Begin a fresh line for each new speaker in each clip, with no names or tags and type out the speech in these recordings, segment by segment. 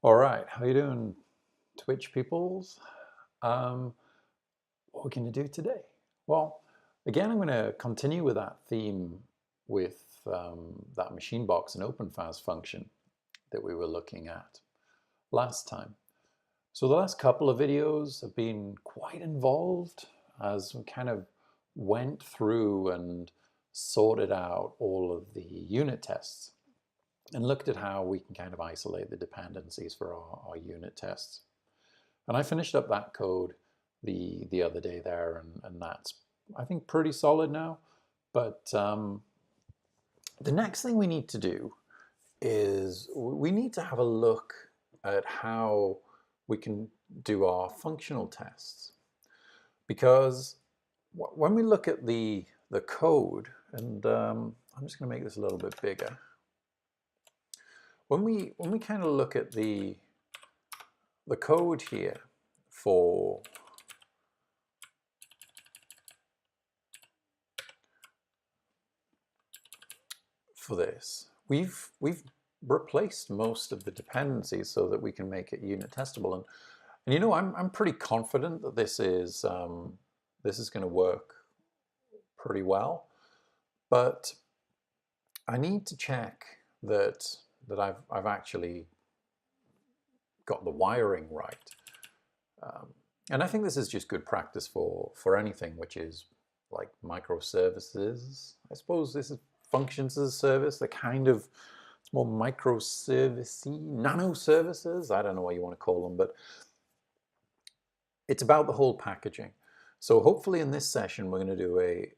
All right, how you doing, Twitch peoples? What are we going to do today? Well, again, I'm going to continue with that theme with that machine box and OpenFaaS function that we were looking at last time. So the last couple of videos have been quite involved as we kind of went through and sorted out all of the unit tests and looked at how we can kind of isolate the dependencies for our unit tests. And I finished up that code the other day there, and that's, I think, pretty solid now. But the next thing we need to do is we need to have a look at how we can do our functional tests. Because when we look at the code, and I'm just going to make this a little bit bigger. When we kind of look at the code here for this, we've replaced most of the dependencies so that we can make it unit testable. And you know, I'm pretty confident that this is going to work pretty well, but I need to check that I've actually got the wiring right. And I think this is just good practice for anything which is like microservices. I suppose this is functions as a service. They're kind of, it's more microservice-y, nano services. I don't know what you want to call them, but it's about the whole packaging. So hopefully in this session, we're going to do a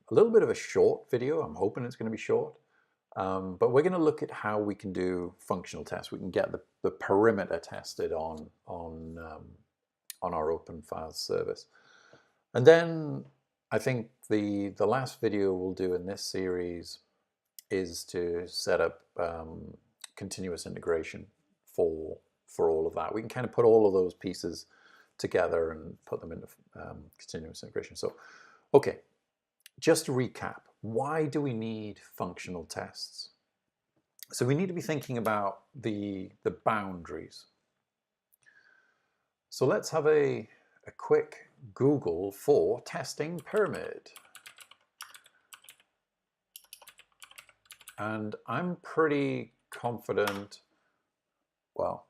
little bit of a short video. I'm hoping it's going to be short. But we're going to look at how we can do functional tests. We can get the perimeter tested on our OpenFaaS service. And then I think the last video we'll do in this series is to set up continuous integration for all of that. We can kind of put all of those pieces together and put them into continuous integration. So, okay, just to recap, why do we need functional tests? So we need to be thinking about the boundaries. So let's have a quick Google for testing pyramid. And I'm pretty confident, well,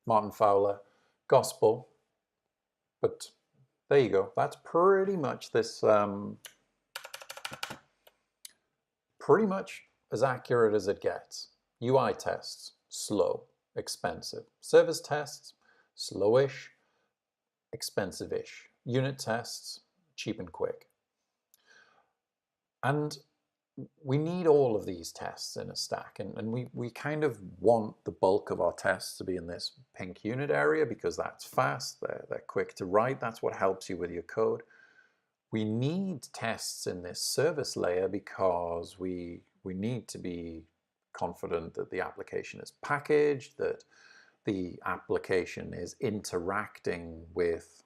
Martin Fowler, gospel, but there you go. That's pretty much this, pretty much as accurate as it gets. UI tests, slow, expensive. Service tests, slowish, expensive-ish. Unit tests, cheap and quick. And we need all of these tests in a stack, and we kind of want the bulk of our tests to be in this pink unit area because that's fast, they're quick to write, that's what helps you with your code. We need tests in this service layer because we need to be confident that the application is packaged, that the application is interacting with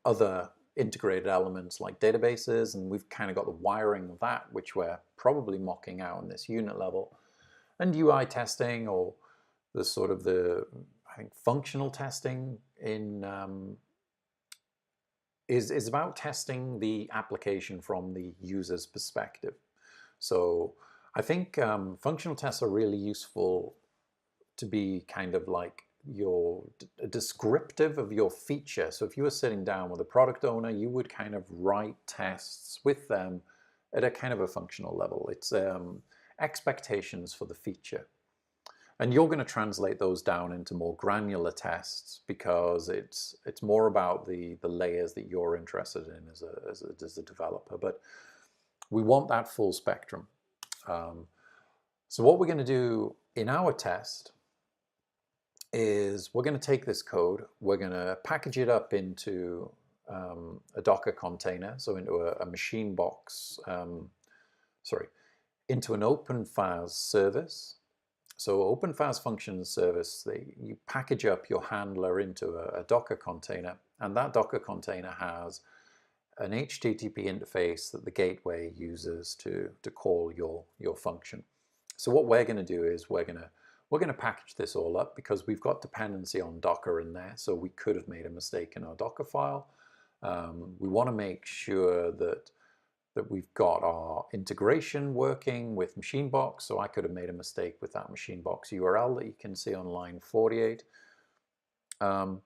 other integrated elements like databases, and we've kind of got the wiring of that, which we're probably mocking out in this unit level. And UI testing, or the sort of I think functional testing is about testing the application from the user's perspective. So I think functional tests are really useful to be kind of like descriptive of your feature. So if you were sitting down with a product owner, you would kind of write tests with them at a kind of a functional level. It's expectations for the feature. And you're going to translate those down into more granular tests because it's more about the layers that you're interested in as a developer. But we want that full spectrum. So what we're going to do in our test is we're going to take this code, we're going to package it up into a Docker container, so into a machine box, into an OpenFaaS service. So OpenFaaS functions service, you package up your handler into a Docker container, and that Docker container has an HTTP interface that the gateway uses to call your function. So what we're going to do is we're going we're going to package this all up because we've got dependency on Docker in there, so we could have made a mistake in our Docker file. We want to make sure that we've got our integration working with Machinebox, so I could have made a mistake with that Machinebox URL that you can see on line 48. And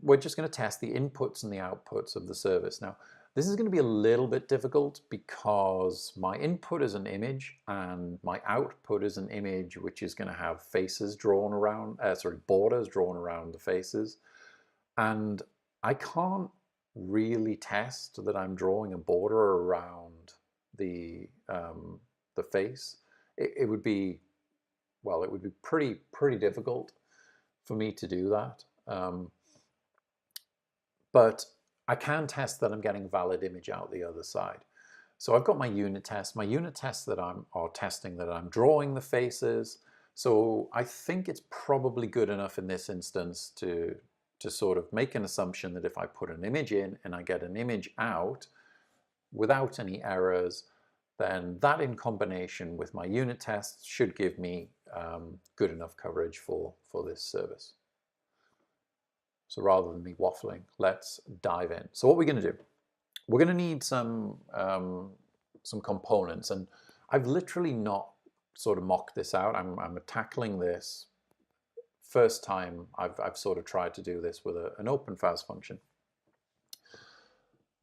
we're just going to test the inputs and the outputs of the service. Now, this is going to be a little bit difficult because my input is an image and my output is an image which is going to have faces drawn around, borders drawn around the faces. And I can't really test that I'm drawing a border around the face. It would be, well, it would be pretty difficult for me to do that. But I can test that I'm getting valid image out the other side. So I've got my unit test. My unit tests that are testing that I'm drawing the faces. So I think it's probably good enough in this instance to sort of make an assumption that if I put an image in and I get an image out without any errors, then that in combination with my unit tests should give me good enough coverage for this service. So rather than me waffling, let's dive in. So what we're going to do, we're going to need some components, and I've literally not sort of mocked this out. I'm tackling this first time I've sort of tried to do this with an OpenFaaS function.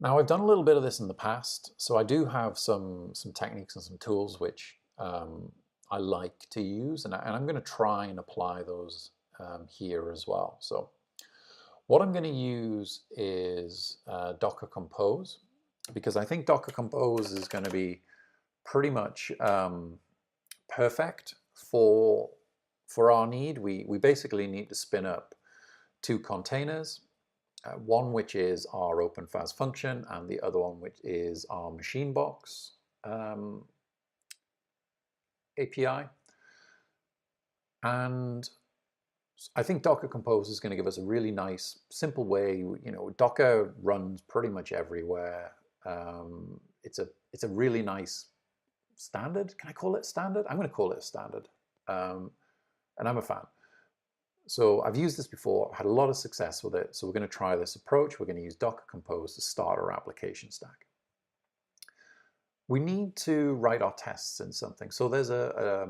Now I've done a little bit of this in the past, so I do have some techniques and some tools which I like to use, and I'm going to try and apply those here as well. So what I'm going to use is Docker Compose, because I think Docker Compose is going to be pretty much perfect for our need. We basically need to spin up two containers, one which is our OpenFaaS function and the other one which is our Machinebox API. And I think Docker Compose is going to give us a really nice, simple way. You know, Docker runs pretty much everywhere. It's a really nice standard. Can I call it standard? I'm going to call it a standard. And I'm a fan. So I've used this before, I've had a lot of success with it. So we're going to try this approach. We're going to use Docker Compose to start our application stack. We need to write our tests in something. So there's a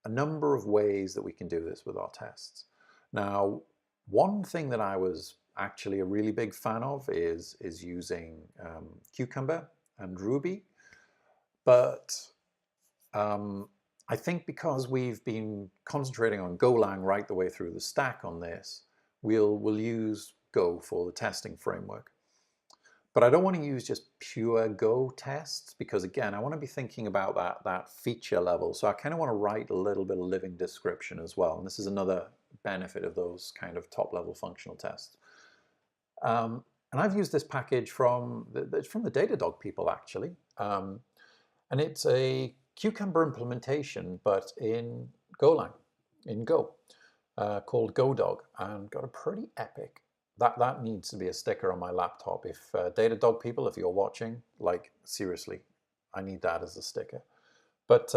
number of ways that we can do this with our tests. Now, one thing that I was actually a really big fan of is using Cucumber and Ruby. But I think because we've been concentrating on Golang right the way through the stack on this, we'll use Go for the testing framework. But I don't want to use just pure Go tests because, again, I want to be thinking about that feature level. So I kind of want to write a little bit of living description as well. And this is another benefit of those kind of top-level functional tests. And I've used this package from the DataDog people, actually. And it's a Cucumber implementation, but in Golang, in Go, called GoDog, and got a pretty epic. That needs to be a sticker on my laptop. If DataDog people, if you're watching, like seriously, I need that as a sticker. But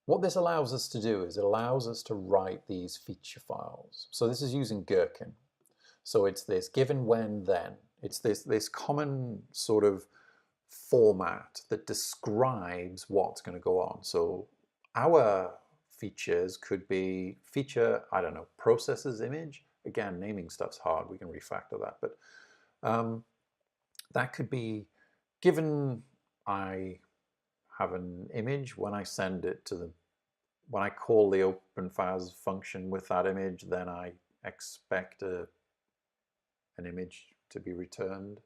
what this allows us to do is it allows us to write these feature files. So this is using Gherkin. So it's this given, when, then. It's this common sort of format that describes what's going to go on. So our features could be feature, I don't know, processes image. Again, naming stuff's hard. We can refactor that. But that could be given I have an image, when I send it to when I call the OpenFaaS function with that image, then I expect an image to be returned.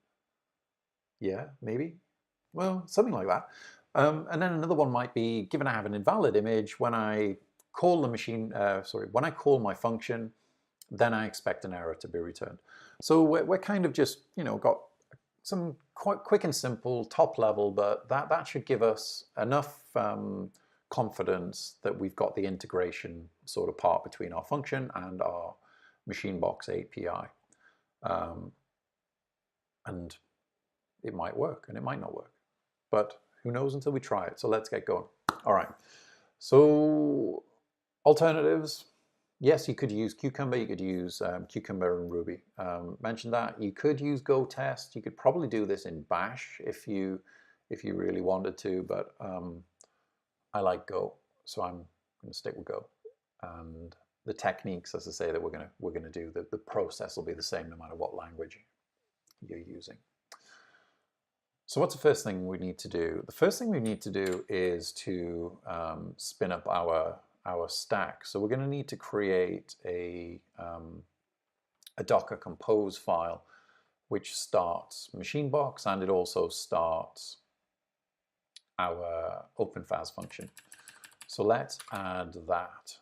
Yeah, maybe. Well, something like that. And then another one might be, given I have an invalid image, when I call the when I call my function, then I expect an error to be returned. So we're kind of just, got some quite quick and simple, top level, but that should give us enough confidence that we've got the integration sort of part between our function and our Machinebox API. And it might work and it might not work, but who knows until we try it. So let's get going. All right. So alternatives, yes, you could use Cucumber, you could use Cucumber and Ruby. Mentioned that. You could use GoTest. You could probably do this in Bash if you really wanted to, but I like Go, so I'm going to stick with Go. And the techniques, as I say, that we're going to do, the process will be the same no matter what language you're using. So what's the first thing we need to do? The first thing we need to do is to spin up our stack. So we're going to need to create a Docker Compose file, which starts Machinebox, and it also starts our OpenFaaS function. So let's add that.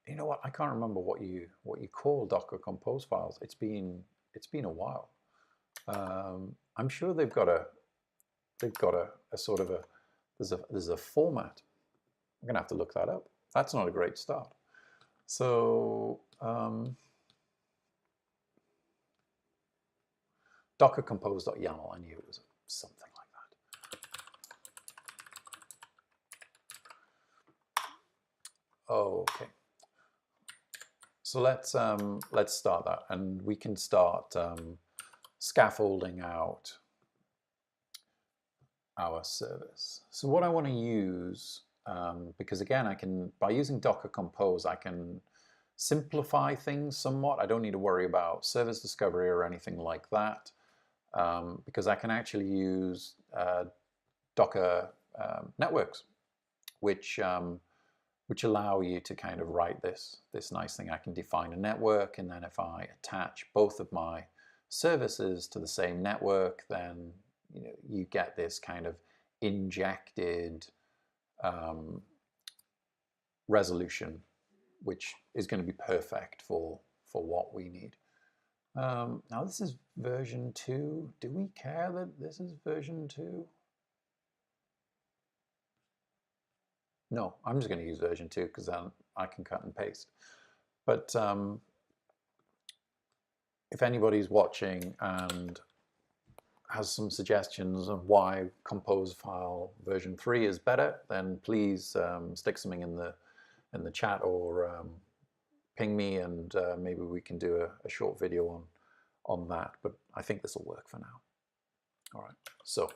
You know what? I can't remember what you call Docker Compose files. It's been a while. I'm sure they've got a sort of there's a format. I'm gonna have to look that up. That's not a great start. So Docker compose.yaml. I knew it was something like that. Okay. So let's start that, and we can start scaffolding out our service. So what I want to use, because again, by using Docker Compose, I can simplify things somewhat. I don't need to worry about service discovery or anything like that, because I can actually use Docker networks, which allow you to kind of write this nice thing. I can define a network, and then if I attach both of my services to the same network, then you get this kind of injected resolution, which is going to be perfect for what we need. Now this is version 2. Do we care that this is version 2? No, I'm just going to use version 2 because then I can cut and paste. But if anybody's watching and has some suggestions of why Compose file version 3 is better, then please stick something in the chat or ping me, and maybe we can do a short video on that. But I think this will work for now. All right, so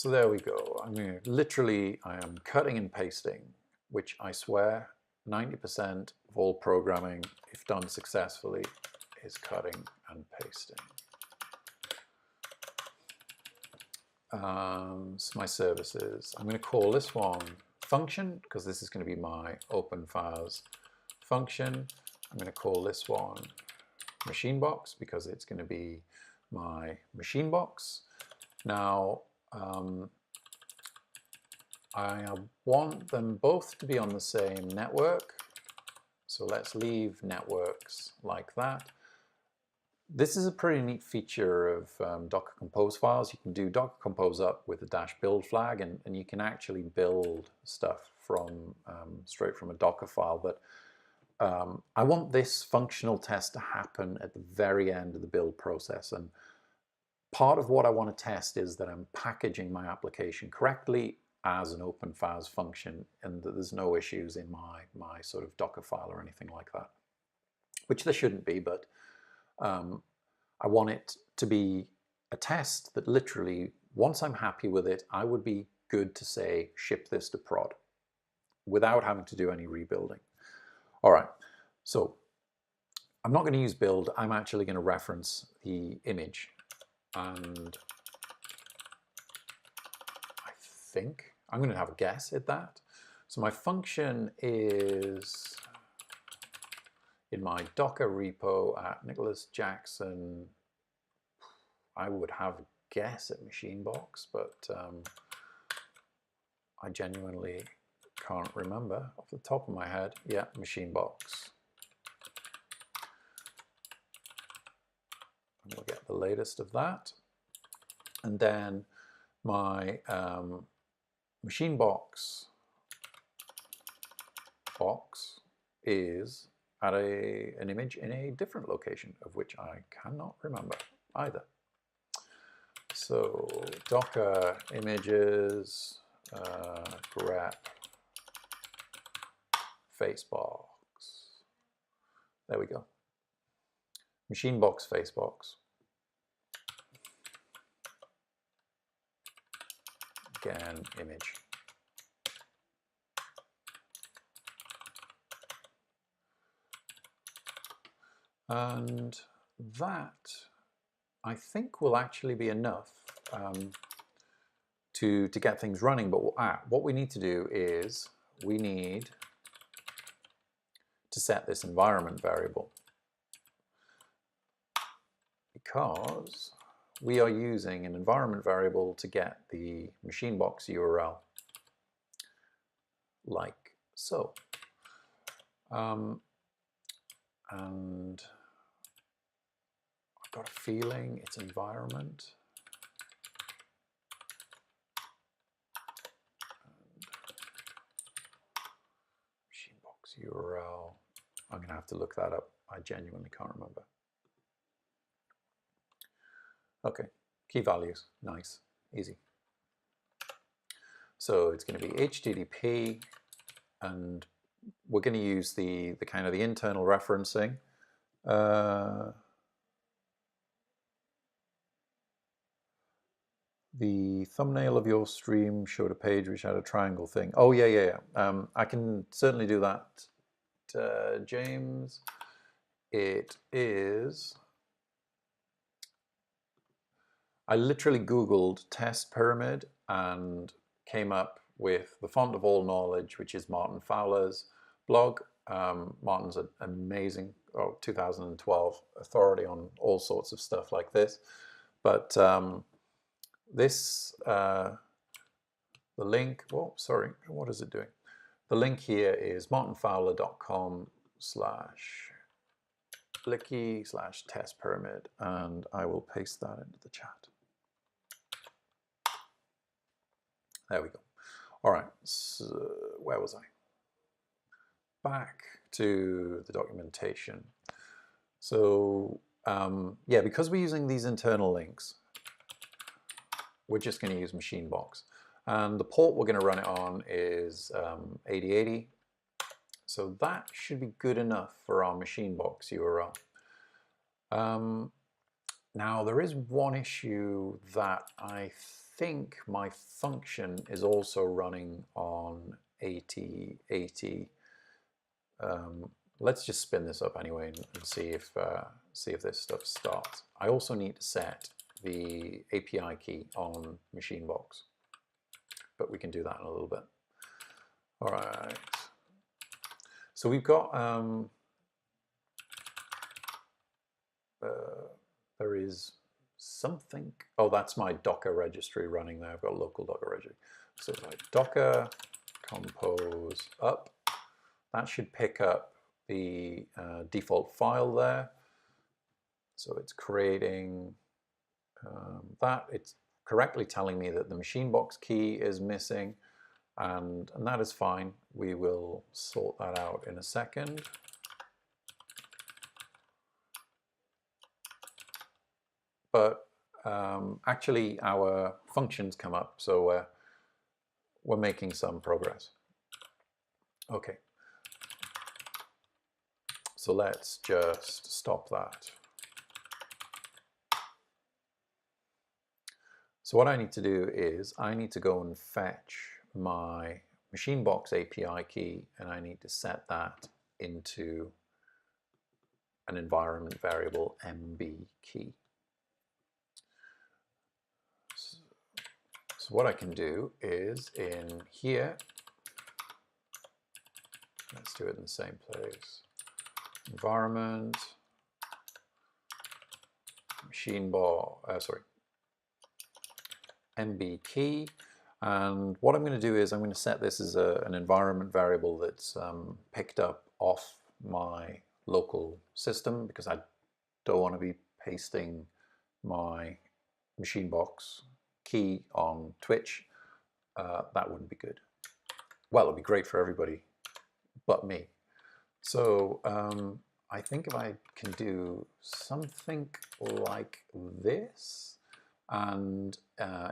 there we go. I am cutting and pasting, which I swear 90% of all programming, if done successfully, is cutting and pasting. So my services, I'm going to call this one function because this is going to be my OpenFaaS function. I'm going to call this one Machinebox because it's going to be my Machinebox. Now, I want them both to be on the same network. So let's leave networks like that. This is a pretty neat feature of Docker Compose files. You can do Docker Compose up with a -build flag, and you can actually build stuff from straight from a Docker file. But I want this functional test to happen at the very end of the build process. And part of what I want to test is that I'm packaging my application correctly as an OpenFaaS function, and that there's no issues in my sort of Docker file or anything like that, which there shouldn't be, but I want it to be a test that literally, once I'm happy with it, I would be good to say, ship this to prod, without having to do any rebuilding. All right, so I'm not going to use build. I'm actually going to reference the image. And I think I'm going to have a guess at that. So my function is in my Docker repo at Nicholas Jackson. I would have a guess at Machinebox, but I genuinely can't remember off the top of my head. Yeah, Machinebox. And we'll get the latest of that. And then my Machinebox box is at an image in a different location, of which I cannot remember either. So Docker images, grep facebox. There we go. Machinebox facebox. Again, image. And that, I think, will actually be enough to get things running. But what we need to do is we need to set this environment variable, because we are using an environment variable to get the Machinebox URL, like so. And I've got a feeling it's environment. Machinebox URL. I'm going to have to look that up. I genuinely can't remember. Okay, key values, nice, easy. So it's going to be HTTP, and we're going to use the kind of the internal referencing. The thumbnail of your stream showed a page which had a triangle thing. Oh yeah. I can certainly do that, James. It is. I literally Googled test pyramid and came up with the font of all knowledge, which is Martin Fowler's blog. Martin's an amazing 2012 authority on all sorts of stuff like this. But the link, oh, sorry, what is it doing? The link here is martinfowler.com/licky/test pyramid, and I will paste that into the chat. There we go. All right, so where was I? Back to the documentation. So yeah, because we're using these internal links, we're just going to use Machinebox. And the port we're going to run it on is 8080. So that should be good enough for our Machinebox URL. Now there is one issue that I think my function is also running on 8080. Let's just spin this up anyway and see if this stuff starts. I also need to set the API key on Machinebox, but we can do that in a little bit. All right. So we've got there is something. Oh, that's my Docker registry running there. I've got a local Docker registry. So it's like Docker compose up. That should pick up the default file there. So it's creating that. It's correctly telling me that the Machinebox key is missing, and that is fine. We will sort that out in a second. But actually our functions come up, so we're making some progress. Okay. So let's just stop that. So what I need to do is I need to go and fetch my Machinebox API key, and I need to set that into an environment variable MB key. So what I can do is in here, let's do it in the same place, environment, MB key, and what I'm going to do is I'm going to set this as an environment variable that's picked up off my local system, because I don't want to be pasting my Machinebox key on Twitch. That wouldn't be good. Well, it'd be great for everybody but me. So I think if I can do something like this and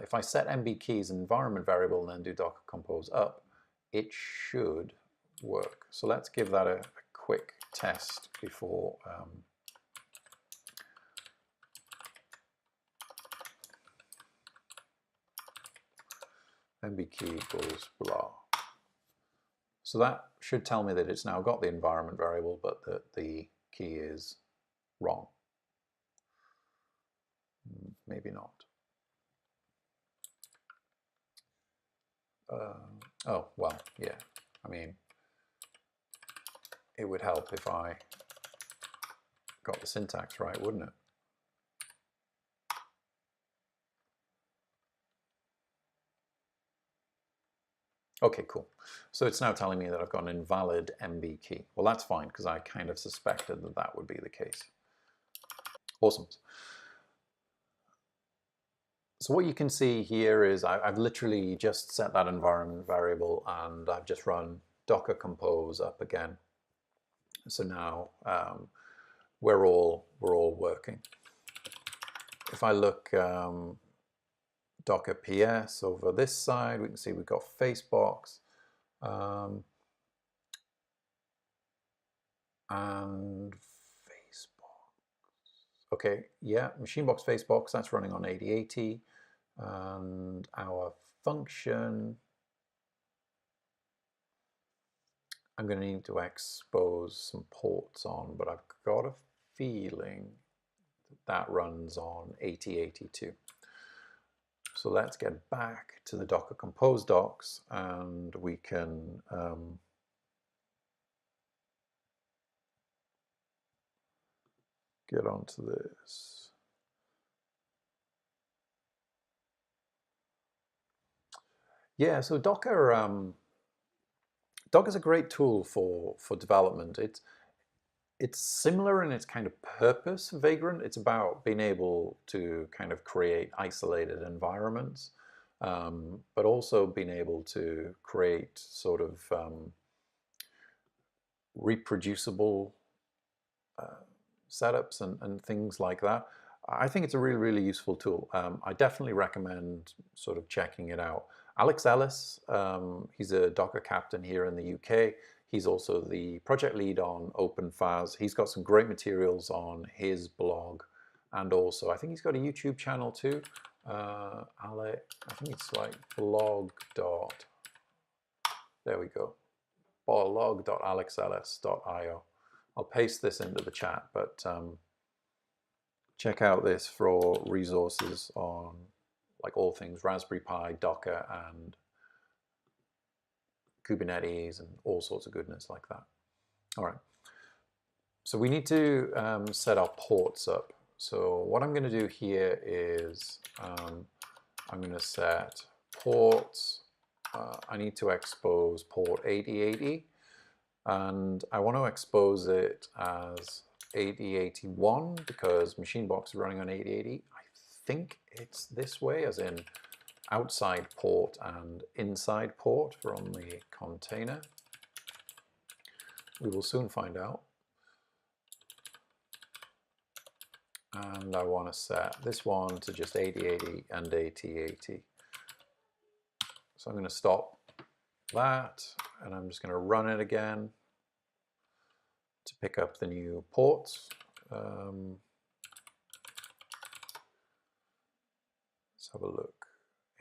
if I set MB key as an environment variable and then do docker compose up, it should work. So let's give that a quick test before MB key equals blah. So that should tell me that it's now got the environment variable, but that the key is wrong. Maybe not. Oh, well, yeah. I mean, it would help if I got the syntax right, wouldn't it? Okay, cool. So it's now telling me that I've got an invalid MB key. Well, that's fine, because I kind of suspected that that would be the case. Awesome. So what you can see here is I've literally just set that environment variable, and I've just run docker compose up again. So now we're all working. If I look docker ps over this side, we can see we've got Facebox and Facebox. Okay, yeah, Machinebox Facebox, that's running on 8080, and our function, I'm going to need to expose some ports on, but I've got a feeling that runs on 8082. So let's get back to the Docker Compose docs, and we can get onto this. Yeah, so Docker Docker's a great tool for development. It's similar in its kind of purpose, Vagrant. It's about being able to kind of create isolated environments, but also being able to create sort of reproducible setups and things like that. I think it's a really, really useful tool. I definitely recommend sort of checking it out. Alex Ellis, he's a Docker captain here in the UK. He's also the project lead on OpenFaaS. He's got some great materials on his blog, and also I think he's got a YouTube channel too. Alex, I think it's like blog dot. There we go. blog.alexellis.io. I'll paste this into the chat, but check out this for resources on like all things Raspberry Pi, Docker, and Kubernetes, and all sorts of goodness like that. All right. So we need to set our ports up. So what I'm going to do here is I'm going to set ports. I need to expose port 8080, and I want to expose it as 8081 because Machinebox is running on 8080. I think it's this way, as in outside port and inside port from the container. We will soon find out. And I want to set this one to just 8080 and 8080. So I'm going to stop that, and I'm just going to run it again to pick up the new ports. Let's have a look.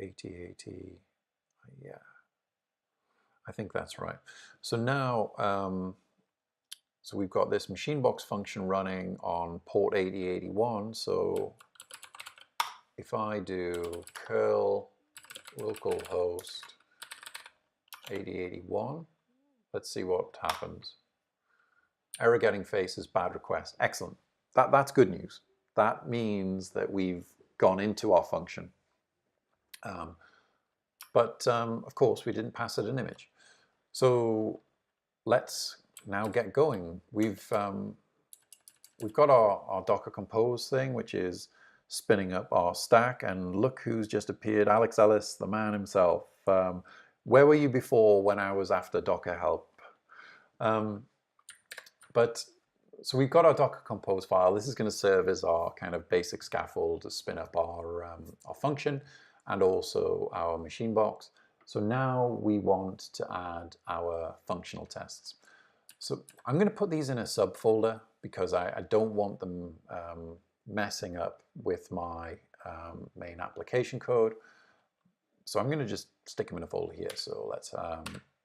8080, yeah, I think that's right. So now, so we've got this Machinebox function running on port 8081. So if I do curl localhost 8081, let's see what happens. Error getting faces, bad request. Excellent. That's good news. That means that we've gone into our function. But of course, we didn't pass it an image. So let's now get going. We've got our Docker Compose thing, which is spinning up our stack, and look who's just appeared, Alex Ellis, the man himself. Where were you before when I was after Docker help? So we've got our Docker Compose file. This is going to serve as our kind of basic scaffold to spin up our function. and also our machine box. So now we want to add our functional tests. So I'm going to put these in a subfolder because I don't want them messing up with my main application code. So I'm going to just stick them in a folder here. So let's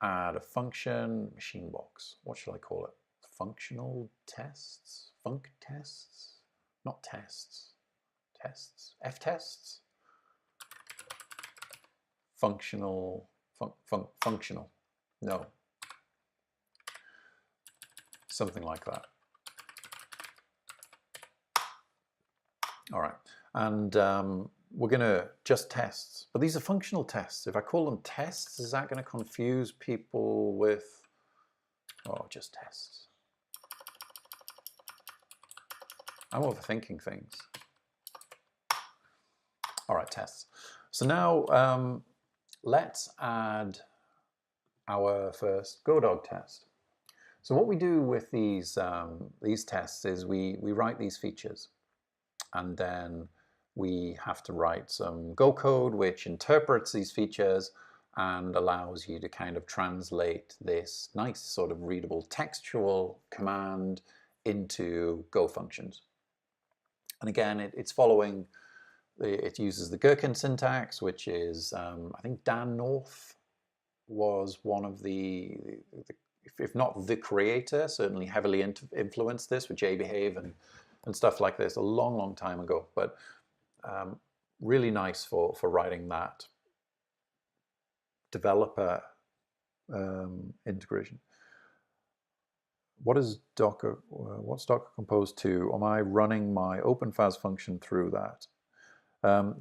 add a function, machine box. What should I call it? Functional tests? Func tests? Not tests. Tests? F tests? Functional. Functional. No. Something like that. All right. And we're going to just tests. But these are functional tests. If I call them tests, is that going to confuse people with, oh, just tests? I'm overthinking things. All right, tests. So now let's add our first GoDog test. So what we do with these tests is we write these features, and then we have to write some Go code which interprets these features and allows you to kind of translate this nice sort of readable textual command into Go functions. And again, it uses the Gherkin syntax, which is, I think Dan North was one of the if not the creator, certainly heavily influenced this with JBehave and stuff like this a long, long time ago. But really nice for writing that developer integration. What's Docker Compose 2? Am I running my OpenFaaS function through that?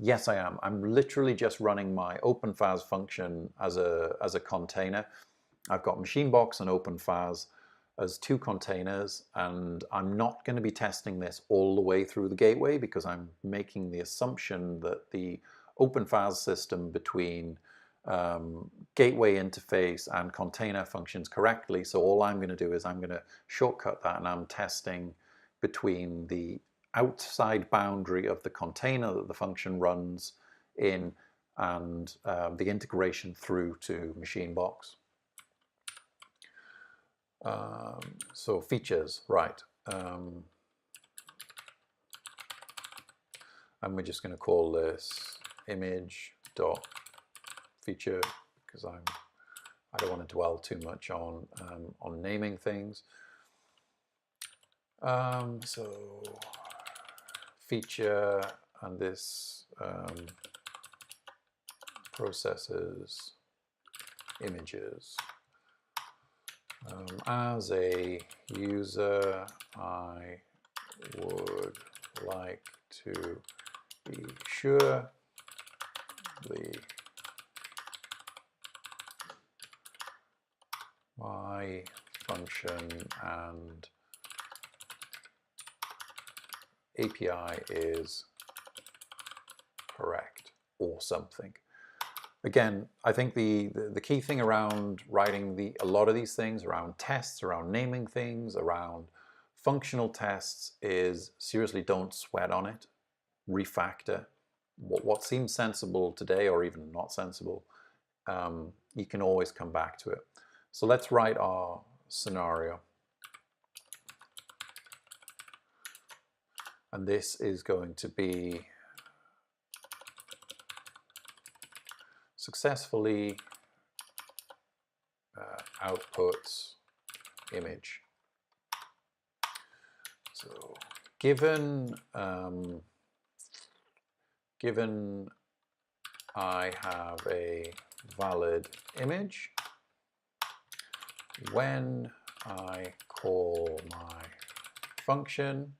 Yes, I am. I'm literally just running my OpenFaaS function as a container. I've got MachineBox and OpenFaaS as two containers, and I'm not going to be testing this all the way through the gateway because I'm making the assumption that the OpenFaaS system between gateway interface and container functions correctly. So all I'm going to do is I'm going to shortcut that, and I'm testing between the outside boundary of the container that the function runs in and the integration through to MachineBox. So features, right. And we're just going to call this image dot feature because I don't want to dwell too much on naming things. So feature, and this processes images. As a user, I would like to be sure my function and API is correct or something. Again, I think the key thing around writing a lot of these things, around tests, around naming things, around functional tests is seriously don't sweat on it. Refactor. What seems sensible today or even not sensible, you can always come back to it. So let's write our scenario. And this is going to be successfully outputs image. So given I have a valid image, when I call my function,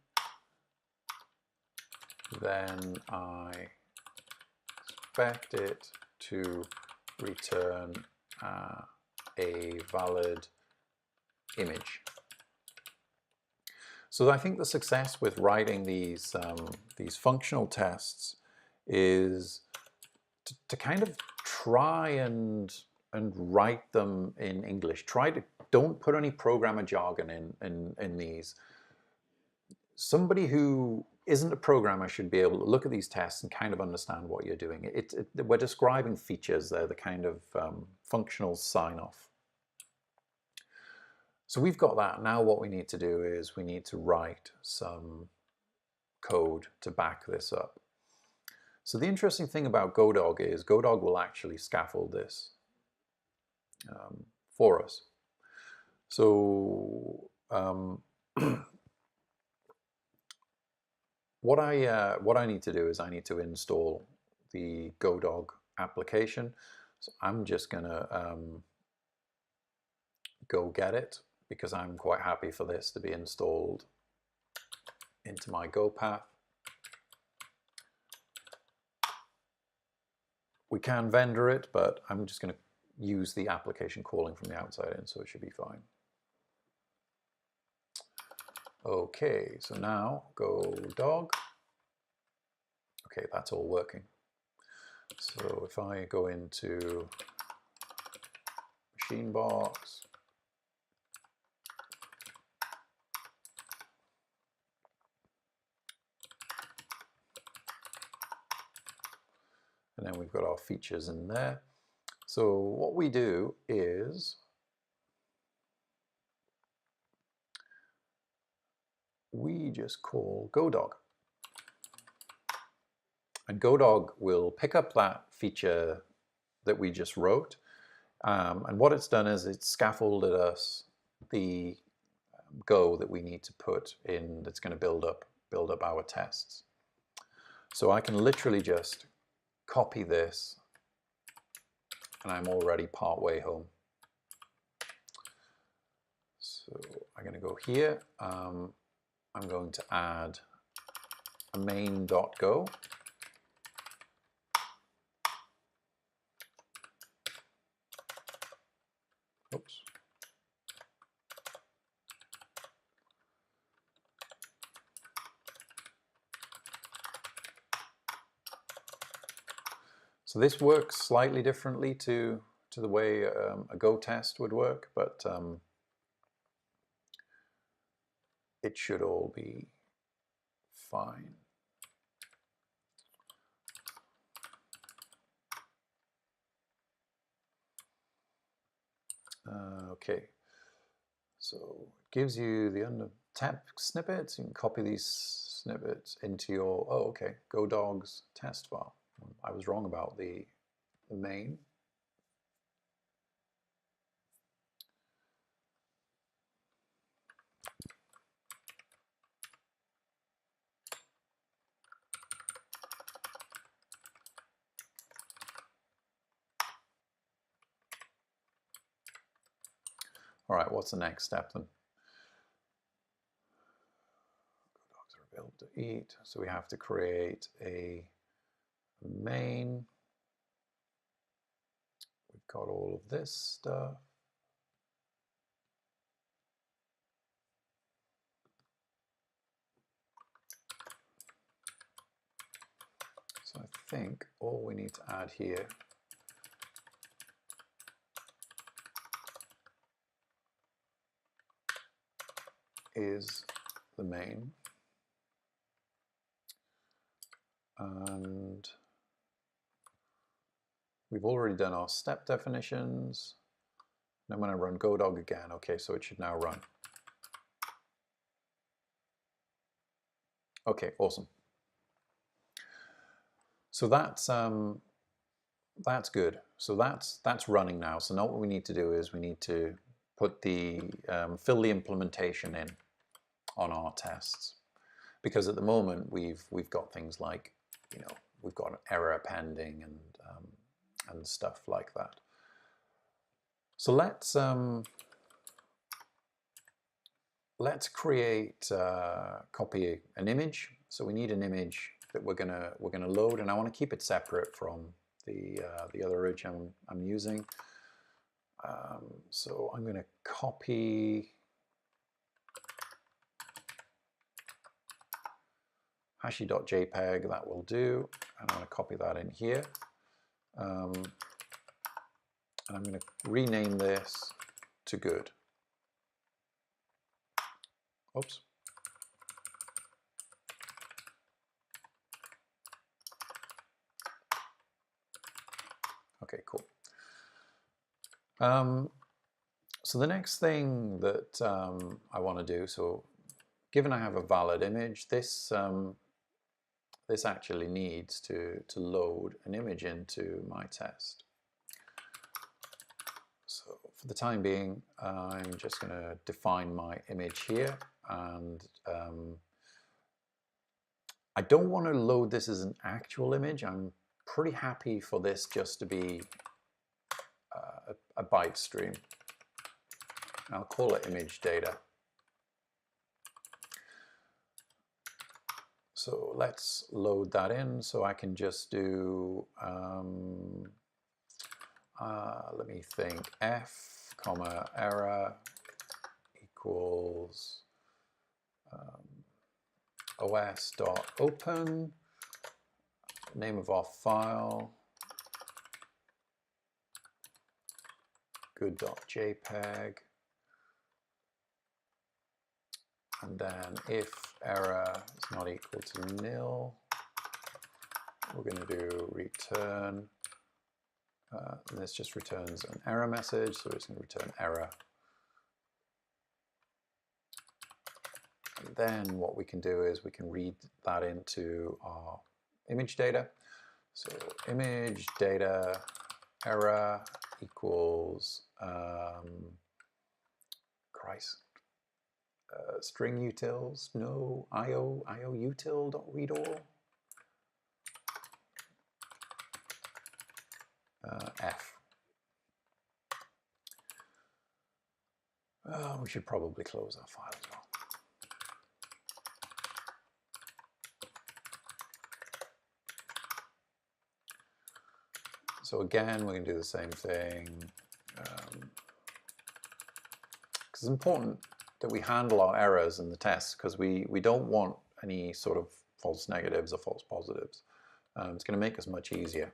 then I expect it to return a valid image. So I think the success with writing these functional tests is to kind of try and write them in English. Don't put any programmer jargon in these. somebody who isn't a programmer should be able to look at these tests and kind of understand what you're doing. We're describing features. They're the kind of functional sign-off. So we've got that. Now what we need to do is we need to write some code to back this up. So the interesting thing about GoDog is GoDog will actually scaffold this for us. So what I need to do is I need to install the GoDog application. So I'm just gonna go get it because I'm quite happy for this to be installed into my Go path. We can vendor it, but I'm just going to use the application calling from the outside in, so it should be fine. Okay, so now GoDog. Okay, that's all working. So if I go into machine box, and then we've got our features in there. So what we do is we just call GoDog. And GoDog will pick up that feature that we just wrote. And what it's done is it's scaffolded us the Go that we need to put in that's going to build up our tests. So I can literally just copy this, and I'm already part way home. So I'm going to go here. I'm going to add a main.go. Oops. So this works slightly differently to the way a Go test would work, but it should all be fine. Okay, so it gives you the tap snippets. You can copy these snippets into your, oh, okay, GoDog's test file. I was wrong about the main. All right, what's the next step then? Dogs are available to eat, so we have to create a main. We've got all of this stuff. So I think all we need to add here is the main. And we've already done our step definitions. Then when I run GoDog again, okay, so it should now run. Okay, awesome. So that's good. So that's running now. So now what we need to do is we need to put the fill the implementation in on our tests, because at the moment we've got things like, you know, we've got an error pending and stuff like that. So let's create copy an image. So we need an image that we're gonna load, and I want to keep it separate from the other image I'm using. So I'm going to copy hashy.jpg, that will do, and I'm going to copy that in here. And I'm going to rename this to good. Oops. Okay, cool. So the next thing that I want to do, so given I have a valid image, this actually needs to load an image into my test. So for the time being, I'm just going to define my image here, and I don't want to load this as an actual image. I'm pretty happy for this just to be a byte stream. I'll call it image data. So let's load that in. So I can just do, let me think, f, comma, error equals os.open, name of our file, good.jpg, and then if error is not equal to nil, we're going to do return. And this just returns an error message, so it's going to return error. And then what we can do is we can read that into our image data. So image data error equals string utils, no, io util, don't read all. F. We should probably close our file as well. So again, we're going to do the same thing. Because it's important that we handle our errors in the test, because we don't want any sort of false negatives or false positives. It's going to make us much easier.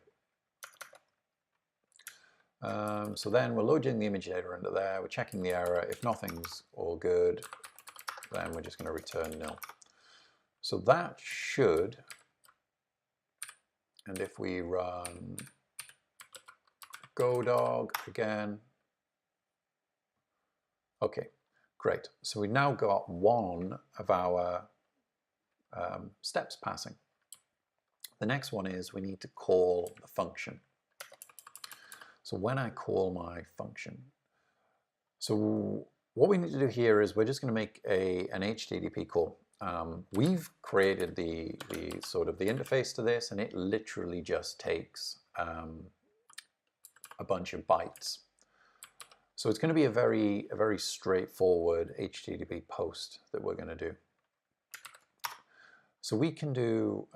So then we're loading the image data into there, we're checking the error. If nothing's all good, then we're just going to return nil. So that should, and if we run GoDog again, okay, great. So we've now got one of our steps passing. The next one is we need to call the function. So when I call my function, so what we need to do here is we're just going to make an HTTP call. We've created the sort of the interface to this, and it literally just takes a bunch of bytes. So it's going to be a very straightforward HTTP post that we're going to do. So we can do,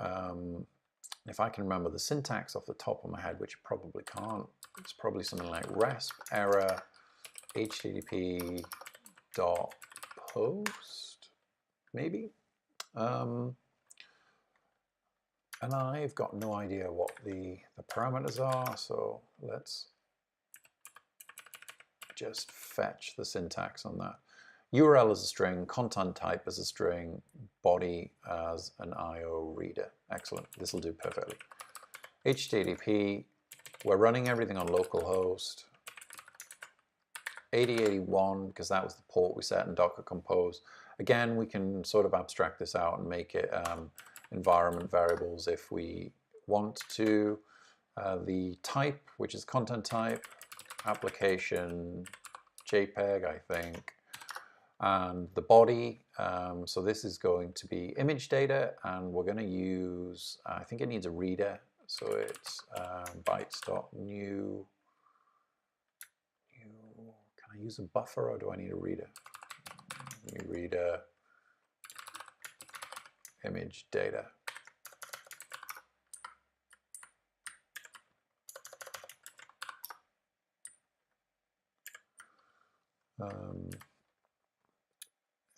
if I can remember the syntax off the top of my head, which I probably can't, it's probably something like resp error http dot post, maybe. And I've got no idea what the parameters are, so let's just fetch the syntax on that. URL as a string, content type as a string, body as an IO reader. Excellent, this will do perfectly. HTTP, we're running everything on localhost 8081 because that was the port we set in Docker Compose. Again, we can sort of abstract this out and make it environment variables if we want to. The type, which is content type, application JPEG, I think, and the body. So this is going to be image data, and we're going to use, I think it needs a reader. So it's bytes.new. Can I use a buffer or do I need a reader? New reader, image data.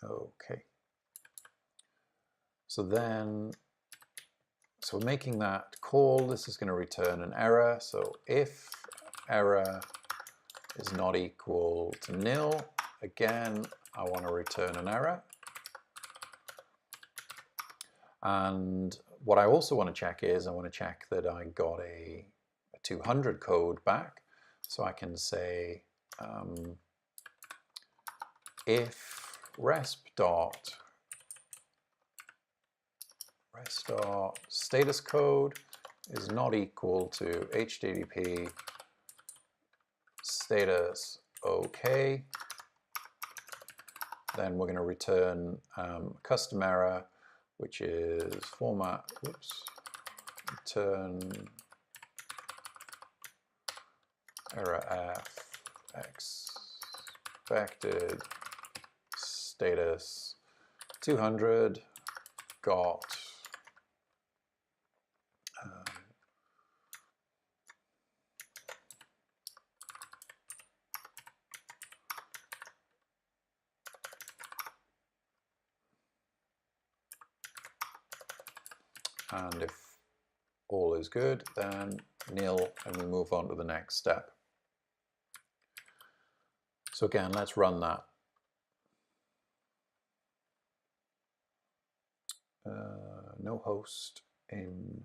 Okay. So then, so we're making that call. This is going to return an error. So if error is not equal to nil, again, I want to return an error. And what I also want to check is I want to check that I got a 200 code back. So I can say if rest dot status code is not equal to HTTP status OK, then we're going to return custom error, which is format, return error f expected status 200 got and if all is good, then nil, and we move on to the next step. So again, let's run that. No host in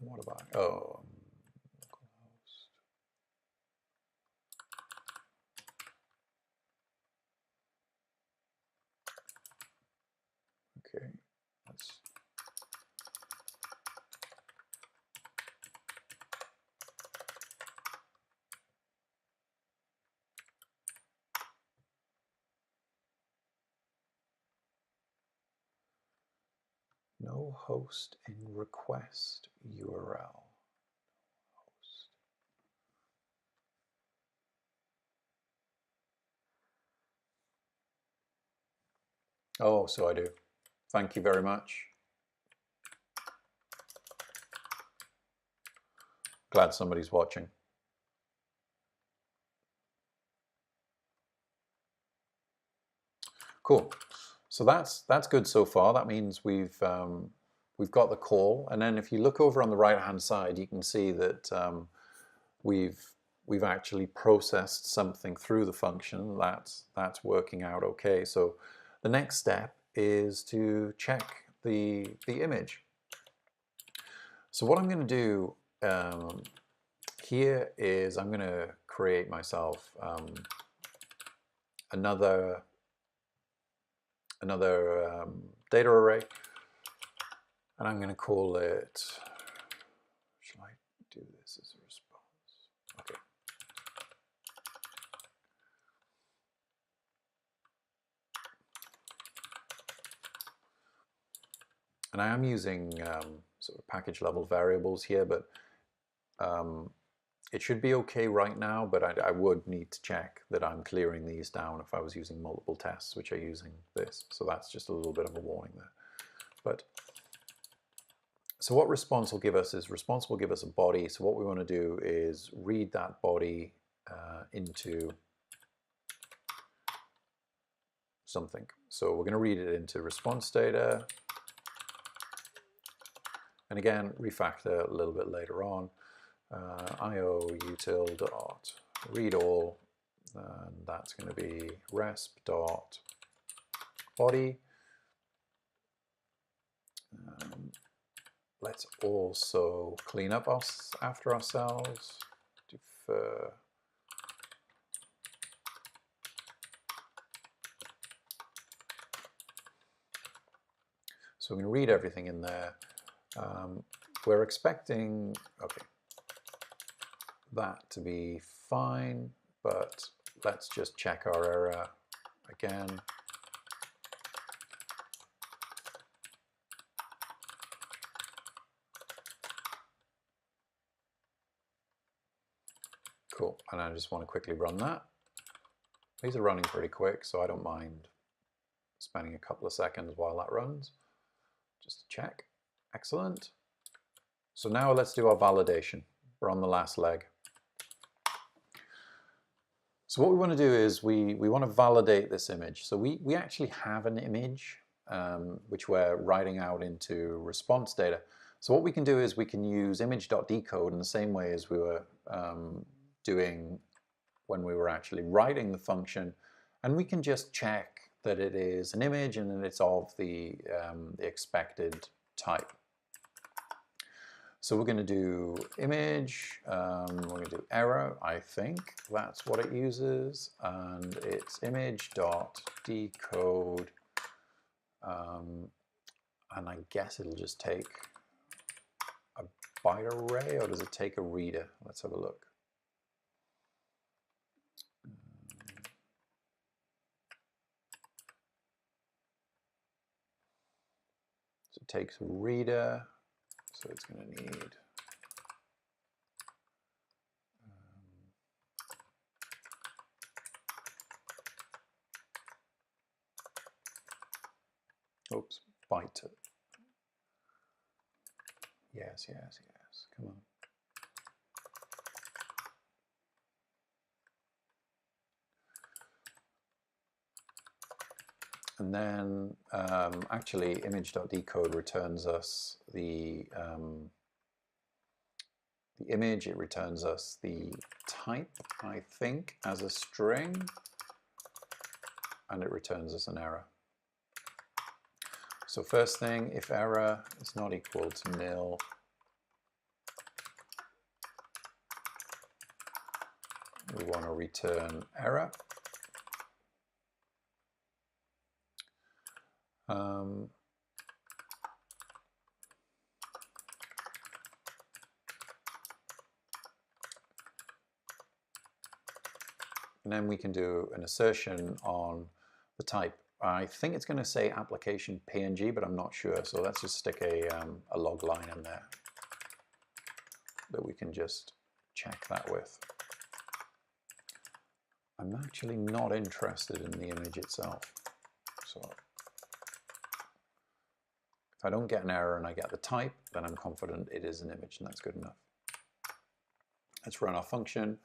local. What about local host? Okay, let's no host in request URL. Host. Oh, so I do. Thank you very much. Glad somebody's watching. Cool. So that's good so far. That means we've got the call, and then if you look over on the right-hand side, you can see that we've actually processed something through the function. That's working out okay. So the next step is to check the image. So what I'm going to do here is I'm going to create myself another data array, and I'm going to call it, shall I do this as a response? Okay. And I am using sort of package level variables here, but it should be okay right now, but I would need to check that I'm clearing these down if I was using multiple tests, which are using this. So that's just a little bit of a warning there. But so what response will give us is response will give us a body. So what we want to do is read that body into something. So we're going to read it into response data. And again, refactor a little bit later on. IO util dot read all, and that's going to be resp dot body. Let's also clean up us after ourselves. Defer. So we're going to read everything in there. We're expecting, okay, that to be fine, but let's just check our error again. Cool, and I just want to quickly run that. These are running pretty quick, so I don't mind spending a couple of seconds while that runs, just to check. Excellent. So now let's do our validation. We're on the last leg. So what we want to do is we want to validate this image. So we actually have an image which we're writing out into response data. So what we can do is we can use image.decode in the same way as we were doing when we were actually writing the function, and we can just check that it is an image and that it's of the expected type. So we're going to do image, we're going to do error, I think that's what it uses, and it's image.decode, and I guess it'll just take a byte array, or does it take a reader? Let's have a look. So it takes a reader, so it's going to need oops, byte. Yes, come on. And then actually image.decode returns us the image, it returns us the type, I think, as a string, and it returns us an error. So first thing, if error is not equal to nil, we want to return error. And then we can do an assertion on the type. I think it's going to say application PNG, but I'm not sure. So let's just stick a log line in there that we can just check that with. I'm actually not interested in the image itself. So if I don't get an error and I get the type, then I'm confident it is an image, and that's good enough. Let's run our function.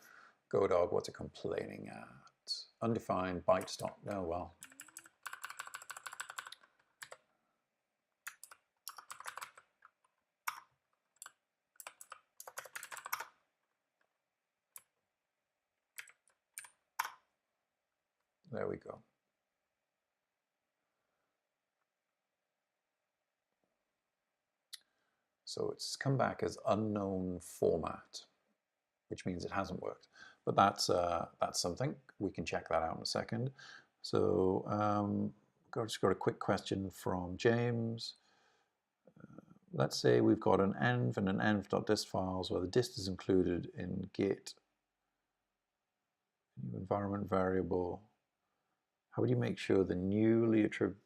GoDog, what's it complaining at? Undefined byte stop. Oh, well. There we go. So it's come back as unknown format, which means it hasn't worked. But that's something. We can check that out in a second. So just got a quick question from James. Let's say we've got an env and an env.dist files where the dist is included in git, new environment variable. How would you make sure the newly attributed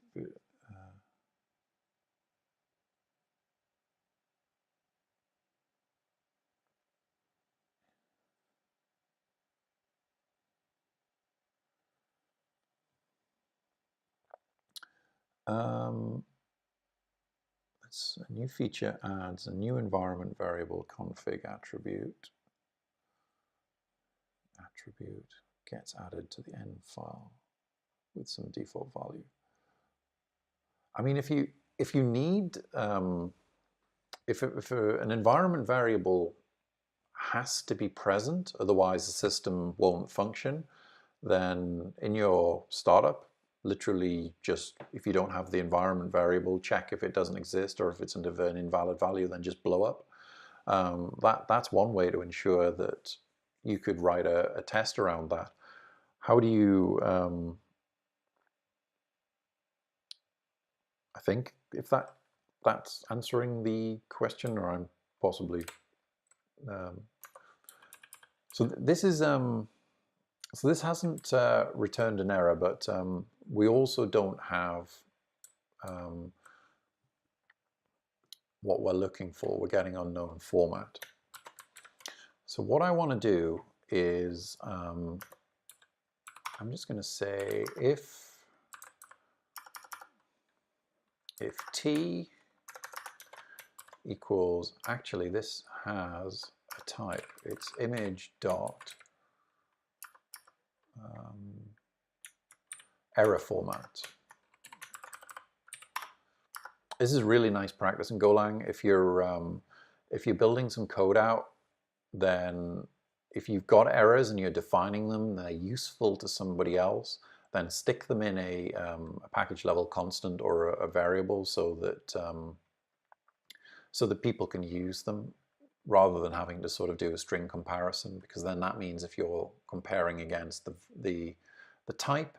a new feature adds a new environment variable config attribute. Attribute gets added to the env file with some default value. I mean, if you need if an environment variable has to be present, otherwise the system won't function, then in your startup, literally just, if you don't have the environment variable, check if it doesn't exist, or if it's an invalid value, then just blow up. That's one way to ensure that you could write a test around that. How do you, I think if that's answering the question, or I'm possibly, so this is, so this hasn't returned an error, but we also don't have what we're looking for. We're getting unknown format. So what I want to do is, I'm just going to say if t equals, actually this has a type, it's image dot error format. This is really nice practice in Golang. If you're building some code out, then if you've got errors and you're defining them, they're useful to somebody else, then stick them in a package level constant or a variable, so that so that people can use them rather than having to sort of do a string comparison, because then that means if you're comparing against the type,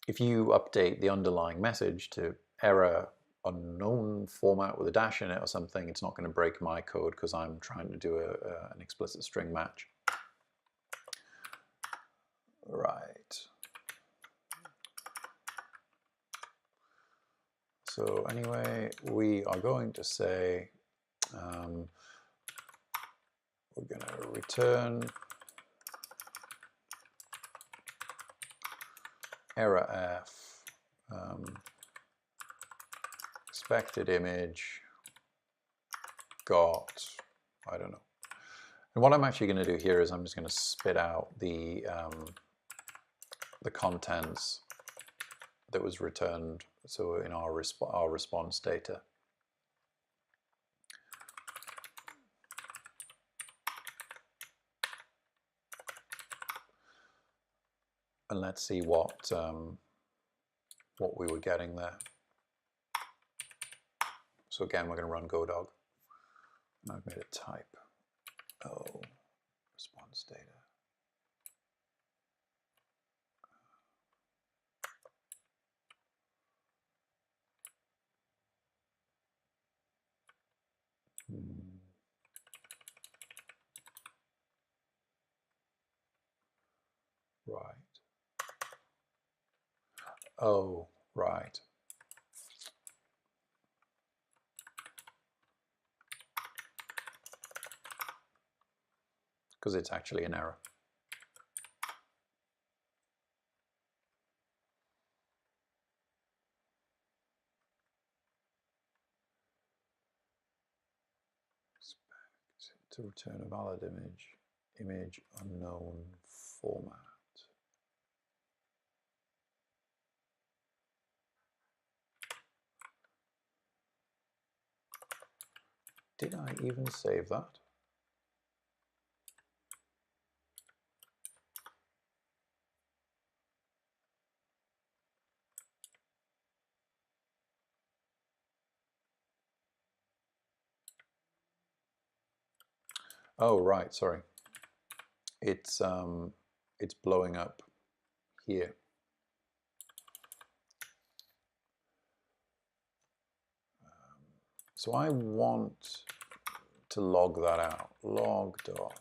if you update the underlying message to error unknown format with a dash in it or something, it's not going to break my code because I'm trying to do an explicit string match. Right. So anyway, we are going to say we're going to return error f, expected image got, I don't know. And what I'm actually going to do here is I'm just going to spit out the contents that was returned, so in our response data. And let's see what we were getting there. So again, we're going to run GoDog. And I've made a type. Oh, response data. Right. Oh, right. Because it's actually an error. Expect to return a valid image unknown format. Did I even save that? Oh, right, sorry. It's blowing up here. So I want to log that out. Log dot.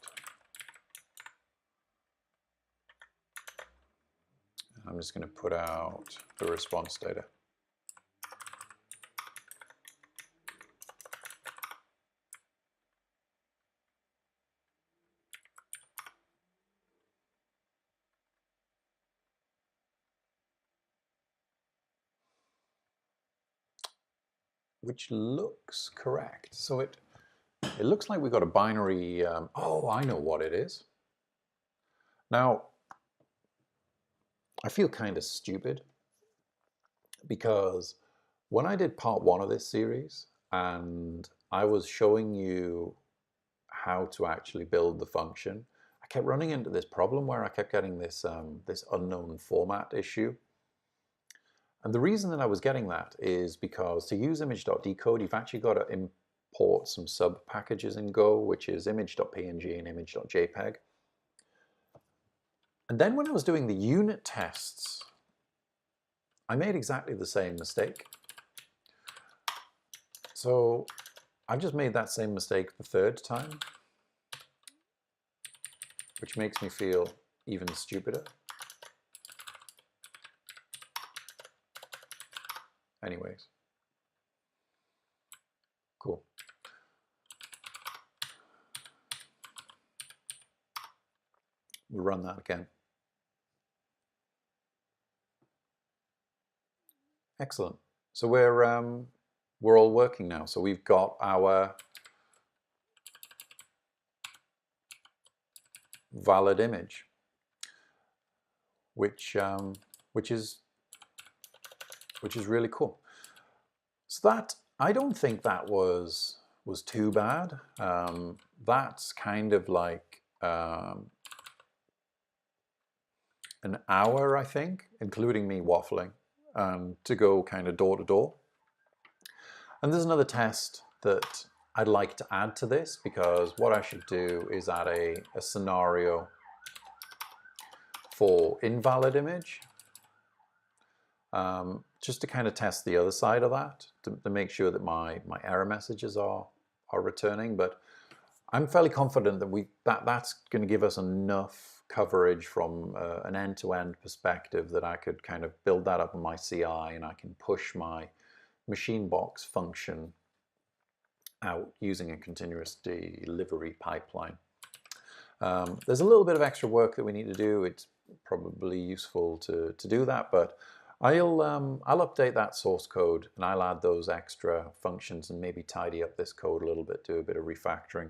I'm just going to put out the response data. Which looks correct. So it looks like we've got a binary. Oh, I know what it is. Now, I feel kind of stupid because when I did part 1 of this series and I was showing you how to actually build the function, I kept running into this problem where I kept getting this, this unknown format issue. And the reason that I was getting that is because to use image.decode, you've actually got to import some sub packages in Go, which is image.png and image.jpg. And then when I was doing the unit tests, I made exactly the same mistake. So I've just made that same mistake the 3rd time, which makes me feel even stupider. Anyways, cool. We'll run that again. Excellent. So we're all working now. So we've got our valid image, which is really cool. So that, I don't think that was too bad. That's kind of like an hour, I think, including me waffling, to go kind of door to door. And there's another test that I'd like to add to this, because what I should do is add a scenario for invalid image, just to kind of test the other side of that, to make sure that my error messages are returning. But I'm fairly confident that that's going to give us enough coverage from an end-to-end perspective that I could kind of build that up in my CI, and I can push my machine box function out using a continuous delivery pipeline. There's a little bit of extra work that we need to do. It's probably useful to do that, but I'll update that source code, and I'll add those extra functions and maybe tidy up this code a little bit, do a bit of refactoring.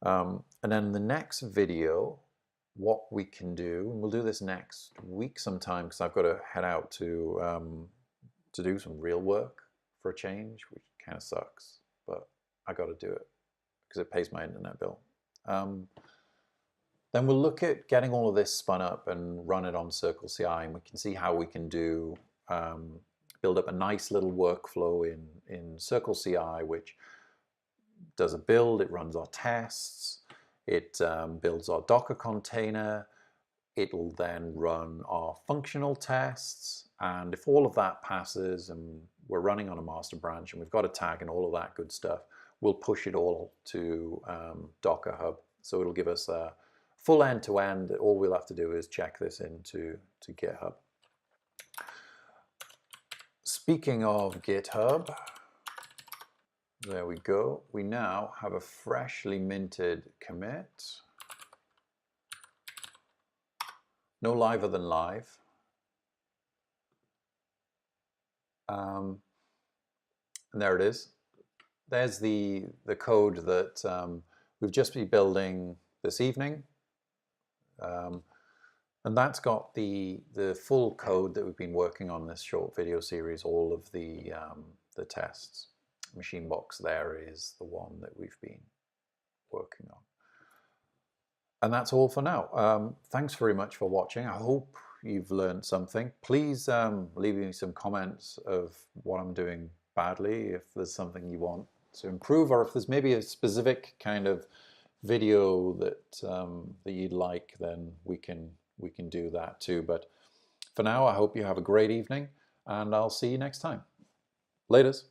And then in the next video, what we can do, and we'll do this next week sometime, because I've got to head out to do some real work for a change, which kind of sucks, but I got to do it because it pays my internet bill. Then we'll look at getting all of this spun up and run it on Circle CI, and we can see how we can do build up a nice little workflow in Circle CI, which does a build, it runs our tests, it builds our Docker container, it'll then run our functional tests, and if all of that passes and we're running on a master branch and we've got a tag and all of that good stuff, we'll push it all to Docker Hub. So it'll give us a full end-to-end. All we'll have to do is check this into GitHub. Speaking of GitHub, there we go. We now have a freshly minted commit. No liver than live. And there it is. There's the code that we've just been building this evening. And that's got the full code that we've been working on this short video series, all of the tests. Machine box there is the one that we've been working on. And that's all for now. Thanks very much for watching. I hope you've learned something. Please leave me some comments of what I'm doing badly, if there's something you want to improve, or if there's maybe a specific kind of video that that you'd like, then we can do that too. But for now, I hope you have a great evening, and I'll see you next time. Laters.